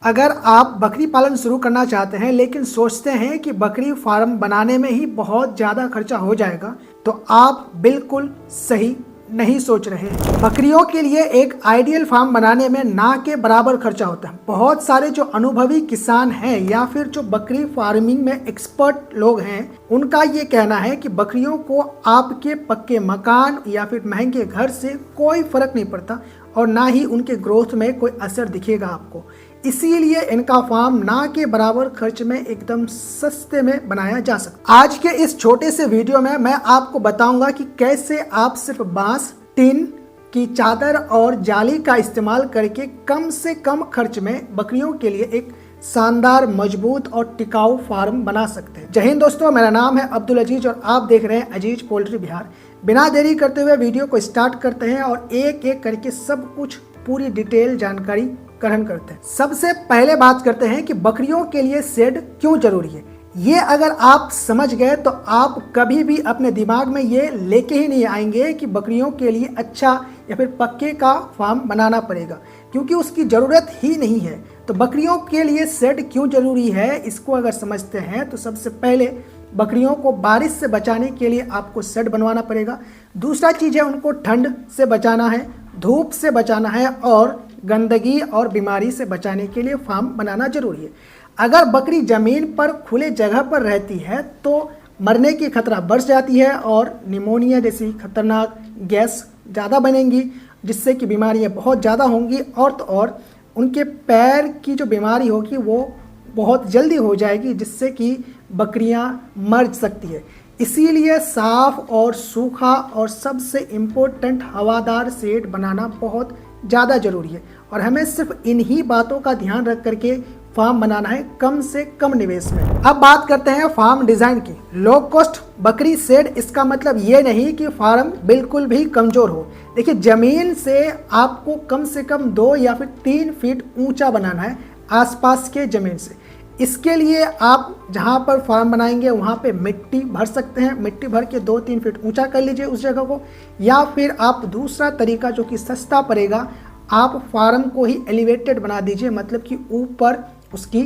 अगर आप बकरी पालन शुरू करना चाहते हैं लेकिन सोचते हैं कि बकरी फार्म बनाने में ही बहुत ज़्यादा खर्चा हो जाएगा, तो आप बिल्कुल सही नहीं सोच रहे हैं। बकरियों के लिए एक आइडियल फार्म बनाने में ना के बराबर खर्चा होता है। बहुत सारे जो अनुभवी किसान हैं या फिर जो बकरी फार्मिंग में एक्सपर्ट लोग हैं, उनका ये कहना है कि बकरियों को आपके पक्के मकान या फिर महंगे घर से कोई फर्क नहीं पड़ता और ना ही उनके ग्रोथ में कोई असर दिखेगा आपको। इसीलिए इनका फार्म ना के बराबर खर्च में एकदम सस्ते में बनाया जा सकता है। आज के इस छोटे से वीडियो में मैं आपको बताऊंगा कि कैसे आप सिर्फ बांस, टिन की चादर और जाली का इस्तेमाल करके कम से कम खर्च में बकरियों के लिए एक शानदार, मजबूत और टिकाऊ फार्म बना सकते हैं। जय हिंद दोस्तों, मेरा नाम है अब्दुल अजीज और आप देख रहे हैं अजीज पोल्ट्री बिहार। बिना देरी करते हुए वीडियो को स्टार्ट करते हैं और एक एक करके सब कुछ पूरी डिटेल जानकारी ग्रहण करते हैं। सबसे पहले बात करते हैं कि बकरियों के लिए शेड क्यों जरूरी है। ये अगर आप समझ गए तो आप कभी भी अपने दिमाग में ये लेके ही नहीं आएंगे कि बकरियों के लिए अच्छा या फिर पक्के का फार्म बनाना पड़ेगा, क्योंकि उसकी ज़रूरत ही नहीं है। तो बकरियों के लिए शेड क्यों जरूरी है, इसको अगर समझते हैं तो सबसे पहले बकरियों को बारिश से बचाने के लिए आपको शेड बनवाना पड़ेगा। दूसरा चीज़ है, उनको ठंड से बचाना है, धूप से बचाना है और गंदगी और बीमारी से बचाने के लिए फार्म बनाना जरूरी है। अगर बकरी ज़मीन पर खुले जगह पर रहती है तो मरने की खतरा बढ़ जाती है और निमोनिया जैसी खतरनाक गैस ज़्यादा बनेंगी, जिससे कि बीमारियां बहुत ज़्यादा होंगी और तो और उनके पैर की जो बीमारी होगी वो बहुत जल्दी हो जाएगी, जिससे कि बकरियां मर सकती है। इसीलिए साफ और सूखा और सबसे इम्पोर्टेंट हवादार शेड बनाना बहुत ज़्यादा ज़रूरी है और हमें सिर्फ इन्हीं बातों का ध्यान रख करके फार्म बनाना है कम से कम निवेश में। अब बात करते हैं फार्म डिज़ाइन की। लो कॉस्ट बकरी शेड, इसका मतलब ये नहीं कि फार्म बिल्कुल भी कमज़ोर हो। देखिए, ज़मीन से आपको कम से कम 2 या फिर 3 फीट ऊंचा बनाना है आसपास के ज़मीन से। इसके लिए आप जहाँ पर फार्म बनाएंगे वहाँ पे मिट्टी भर सकते हैं। मिट्टी भर के 2-3 फीट ऊंचा कर लीजिए उस जगह को, या फिर आप दूसरा तरीका जो कि सस्ता पड़ेगा, आप फार्म को ही एलिवेटेड बना दीजिए, मतलब कि ऊपर उसकी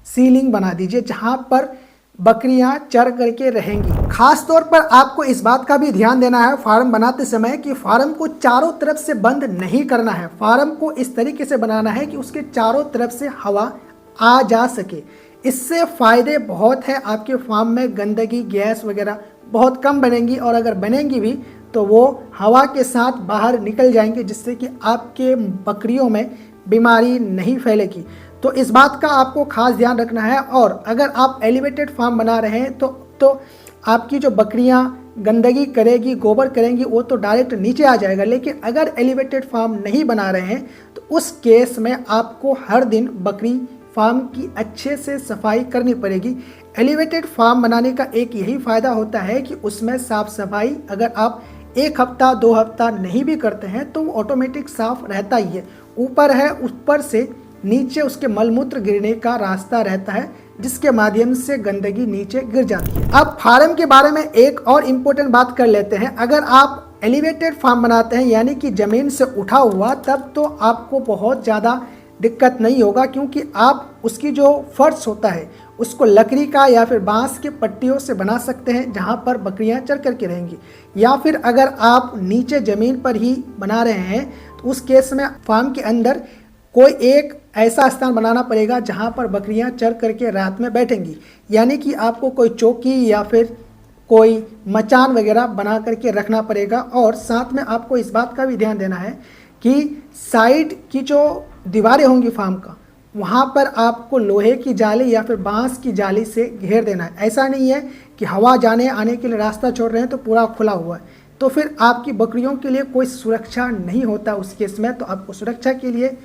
सीलिंग बना दीजिए जहाँ पर बकरियां चर करके रहेंगी। खास तौर पर आपको इस बात का भी ध्यान देना है फार्म बनाते समय कि फार्म को चारों तरफ से बंद नहीं करना है। फार्म को इस तरीके से बनाना है कि उसके चारों तरफ से हवा आ जा सके। इससे फ़ायदे बहुत हैं। आपके फार्म में गंदगी, गैस वगैरह बहुत कम बनेंगी और अगर बनेंगी भी तो वो हवा के साथ बाहर निकल जाएंगे, जिससे कि आपके बकरियों में बीमारी नहीं फैलेगी। तो इस बात का आपको खास ध्यान रखना है। और अगर आप एलिवेटेड फार्म बना रहे हैं तो आपकी जो बकरियां गंदगी करेगी, गोबर करेंगी, वो तो डायरेक्ट नीचे आ जाएगा। लेकिन अगर एलिवेटेड फार्म नहीं बना रहे हैं तो उस केस में आपको हर दिन बकरी फार्म की अच्छे से सफाई करनी पड़ेगी। एलिवेटेड फार्म बनाने का एक यही फ़ायदा होता है कि उसमें साफ़ सफाई अगर आप 1 हफ्ता 2 हफ्ता नहीं भी करते हैं तो ऑटोमेटिक साफ रहता ही है। ऊपर है, ऊपर से नीचे उसके मलमूत्र गिरने का रास्ता रहता है, जिसके माध्यम से गंदगी नीचे गिर जाती है। अब फार्म के बारे में एक और इम्पोर्टेंट बात कर लेते हैं। अगर आप एलिवेटेड फार्म बनाते हैं यानी कि ज़मीन से उठा हुआ, तब तो आपको बहुत ज़्यादा दिक्कत नहीं होगा, क्योंकि आप उसकी जो फर्श होता है उसको लकड़ी का या फिर बांस के पट्टियों से बना सकते हैं जहां पर बकरियां चर करके रहेंगी। या फिर अगर आप नीचे ज़मीन पर ही बना रहे हैं तो उस केस में फार्म के अंदर कोई एक ऐसा स्थान बनाना पड़ेगा जहां पर बकरियां चर करके रात में बैठेंगी। यानी कि आपको कोई चौकी या फिर कोई मचान वगैरह बना करके रखना पड़ेगा। और साथ में आपको इस बात का भी ध्यान देना है कि साइड की जो दीवारें होंगी फार्म का, वहाँ पर आपको लोहे की जाली या फिर बांस की जाली से घेर देना है। ऐसा नहीं है कि हवा जाने आने के लिए रास्ता छोड़ रहे हैं तो पूरा खुला हुआ है, तो फिर आपकी बकरियों के लिए कोई सुरक्षा नहीं होता उस केस में। तो आपको सुरक्षा के लिए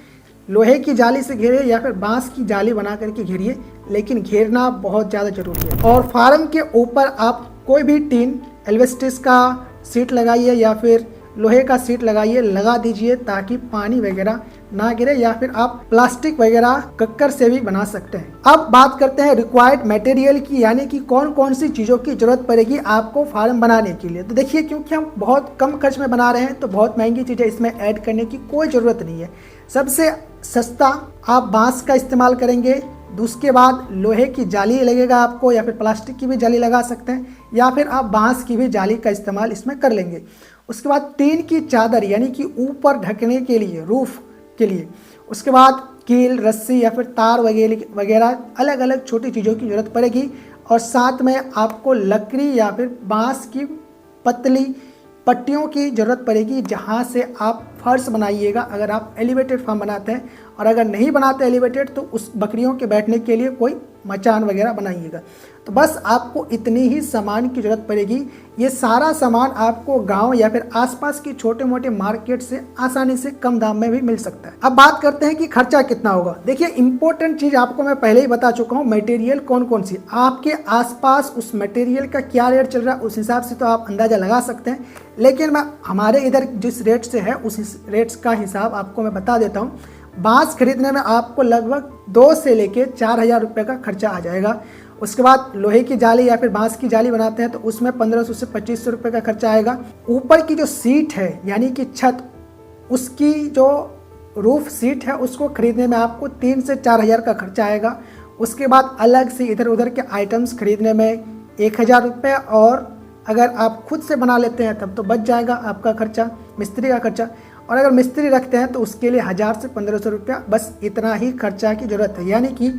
लोहे की जाली से घेरिए या फिर बांस की जाली बना करके घेरिए, लेकिन घेरना बहुत ज़्यादा ज़रूरी है। और फार्म के ऊपर आप कोई भी टीन, एल्वेस्टिस का सीट लगाइए या फिर लोहे का सीट लगाइए, लगा दीजिए ताकि पानी वगैरह ना गिरे, या फिर आप प्लास्टिक वगैरह कक्कर से भी बना सकते हैं। अब बात करते हैं रिक्वायर्ड मटेरियल की, यानी कि कौन कौन सी चीज़ों की ज़रूरत पड़ेगी आपको फार्म बनाने के लिए। तो देखिए, क्योंकि हम बहुत कम खर्च में बना रहे हैं तो बहुत महंगी चीज़ें इसमें ऐड करने की कोई ज़रूरत नहीं है। सबसे सस्ता आप बांस का इस्तेमाल करेंगे, उसके बाद लोहे की जाली लगेगा आपको, या फिर प्लास्टिक की भी जाली लगा सकते हैं, या फिर आप बांस की भी जाली का इस्तेमाल इसमें कर लेंगे। उसके बाद टीन की चादर यानी कि ऊपर ढकने के लिए, रूफ के लिए। उसके बाद कील, रस्सी या फिर तार वगैरह अलग अलग छोटी चीज़ों की ज़रूरत पड़ेगी। और साथ में आपको लकड़ी या फिर बांस की पतली पट्टियों की ज़रूरत पड़ेगी, जहाँ से आप फर्श बनाइएगा अगर आप एलिवेटेड फार्म बनाते हैं। और अगर नहीं बनाते एलिवेटेड तो उस बकरियों के बैठने के लिए कोई मचान वगैरह बनाइएगा। तो बस आपको इतनी ही सामान की ज़रूरत पड़ेगी। ये सारा सामान आपको गांव या फिर आसपास की छोटे मोटे मार्केट से आसानी से कम दाम में भी मिल सकता है। अब बात करते हैं कि खर्चा कितना होगा। देखिए, इंपॉर्टेंट चीज़ आपको मैं पहले ही बता चुका हूँ, मटेरियल कौन कौन सी आपके आसपास उस मटेरियल का क्या रेट चल रहा है, उस हिसाब से तो आप अंदाज़ा लगा सकते हैं। लेकिन मैं हमारे इधर जिस रेट से है उस रेट्स का हिसाब आपको मैं बता देता हूँ। बांस खरीदने में आपको लगभग 2 से लेके 4,000 रुपये का खर्चा आ जाएगा। उसके बाद लोहे की जाली या फिर बांस की जाली बनाते हैं तो उसमें 1500 से 2500 रुपये का खर्चा आएगा। ऊपर की जो सीट है यानी कि छत, उसकी जो रूफ सीट है उसको खरीदने में आपको 3 से 4,000 का खर्चा आएगा। उसके बाद अलग से इधर उधर के आइटम्स खरीदने में 1,000 रुपये, और अगर आप खुद से बना लेते हैं तब तो बच जाएगा आपका खर्चा, मिस्त्री का खर्चा। और अगर मिस्त्री रखते हैं तो उसके लिए 1000 से 1500 रुपया, बस इतना ही खर्चा की ज़रूरत है। यानी कि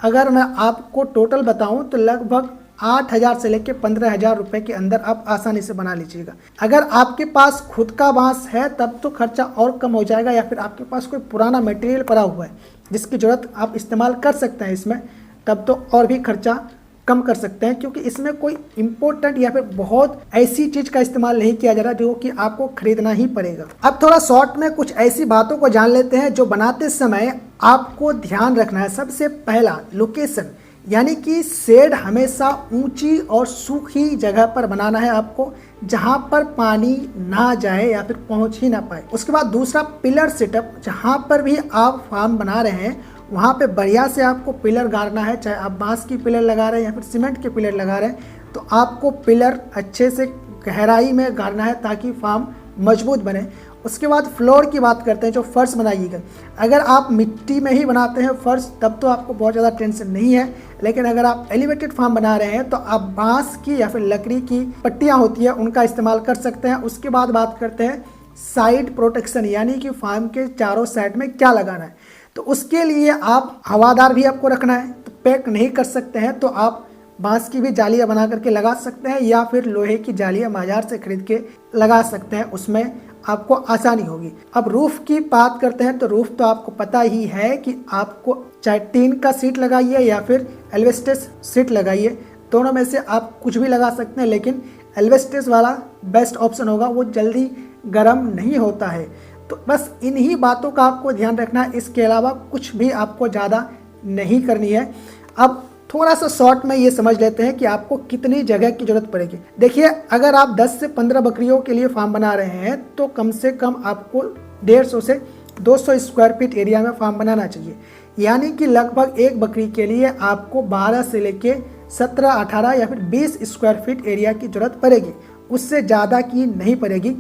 अगर मैं आपको टोटल बताऊं तो लगभग 8,000 से लेकर 15,000 रुपये के अंदर आप आसानी से बना लीजिएगा। अगर आपके पास खुद का बांस है तब तो खर्चा और कम हो जाएगा, या फिर आपके पास कोई पुराना मटेरियल पड़ा हुआ है जिसकी ज़रूरत आप इस्तेमाल कर सकते हैं इसमें, तब तो और भी खर्चा कम कर सकते हैं, क्योंकि इसमें कोई इम्पोर्टेंट या फिर बहुत ऐसी चीज का इस्तेमाल नहीं किया जा रहा जो कि आपको खरीदना ही पड़ेगा। अब थोड़ा शॉर्ट में कुछ ऐसी बातों को जान लेते हैं जो बनाते समय आपको ध्यान रखना है। सबसे पहला, लोकेशन, यानी कि शेड हमेशा ऊंची और सूखी जगह पर बनाना है आपको, जहां पर पानी ना जाए या फिर पहुंच ही ना पाए। उसके बाद दूसरा, पिलर सेटअप, जहां पर भी आप फार्म बना रहे हैं वहाँ पे बढ़िया से आपको पिलर गाड़ना है, चाहे आप बांस की पिलर लगा रहे हैं या फिर सीमेंट के पिलर लगा रहे हैं, तो आपको पिलर अच्छे से गहराई में गाड़ना है ताकि फार्म मजबूत बने। उसके बाद फ्लोर की बात करते हैं, जो फर्श बनाइएगा। अगर आप मिट्टी में ही बनाते हैं फर्श तब तो आपको बहुत ज़्यादा टेंशन नहीं है, लेकिन अगर आप एलिवेटेड फार्म बना रहे हैं तो आप बांस की या फिर लकड़ी की पट्टियाँ होती है उनका इस्तेमाल कर सकते हैं। उसके बाद बात करते हैं साइड प्रोटेक्शन, यानी कि फार्म के चारों साइड में क्या लगाना है। तो उसके लिए आप हवादार भी आपको रखना है, तो पैक नहीं कर सकते हैं तो आप बांस की भी जालियाँ बना करके लगा सकते हैं, या फिर लोहे की जालियाँ बाजार से खरीद के लगा सकते हैं, उसमें आपको आसानी होगी। अब रूफ की बात करते हैं तो रूफ तो आपको पता ही है कि आपको चाहे टीन का सीट लगाइए या फिर एल्वेस्टेस सीट लगाइए, दोनों में से आप कुछ भी लगा सकते हैं, लेकिन एल्वेस्टेस वाला बेस्ट ऑप्शन होगा, वो जल्दी गर्म नहीं होता है। तो बस इन्हीं बातों का आपको ध्यान रखना है, इसके अलावा कुछ भी आपको ज़्यादा नहीं करनी है। अब थोड़ा सा शॉर्ट में ये समझ लेते हैं कि आपको कितनी जगह की ज़रूरत पड़ेगी। देखिए, अगर आप 10 से 15 बकरियों के लिए फार्म बना रहे हैं तो कम से कम आपको 150 से 200 स्क्वायर फीट एरिया में फार्म बनाना चाहिए। यानी कि लगभग एक बकरी के लिए आपको 12 से लेके 17, 18 या फिर 20 स्क्वायर फीट एरिया की ज़रूरत पड़ेगी, उससे ज़्यादा की नहीं पड़ेगी।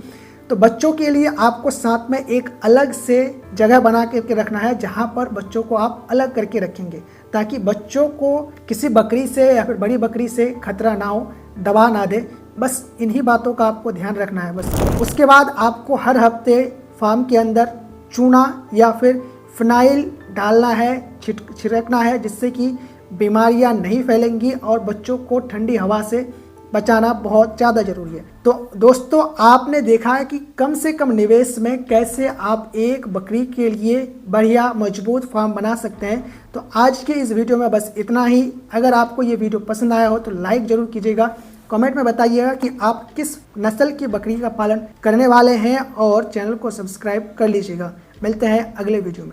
तो बच्चों के लिए आपको साथ में एक अलग से जगह बना करके रखना है, जहाँ पर बच्चों को आप अलग करके रखेंगे, ताकि बच्चों को किसी बकरी से या फिर बड़ी बकरी से खतरा ना हो, दबा ना दे। बस इन्हीं बातों का आपको ध्यान रखना है बस। उसके बाद आपको हर हफ्ते फार्म के अंदर चूना या फिर फिनाइल डालना है, छिड़कना है, जिससे कि बीमारियां नहीं फैलेंगी और बच्चों को ठंडी हवा से बचाना बहुत ज़्यादा ज़रूरी है। तो दोस्तों, आपने देखा है कि कम से कम निवेश में कैसे आप एक बकरी के लिए बढ़िया मजबूत फार्म बना सकते हैं। तो आज के इस वीडियो में बस इतना ही। अगर आपको ये वीडियो पसंद आया हो तो लाइक ज़रूर कीजिएगा, कमेंट में बताइएगा कि आप किस नस्ल की बकरी का पालन करने वाले हैं, और चैनल को सब्सक्राइब कर लीजिएगा। मिलते हैं अगले वीडियो में।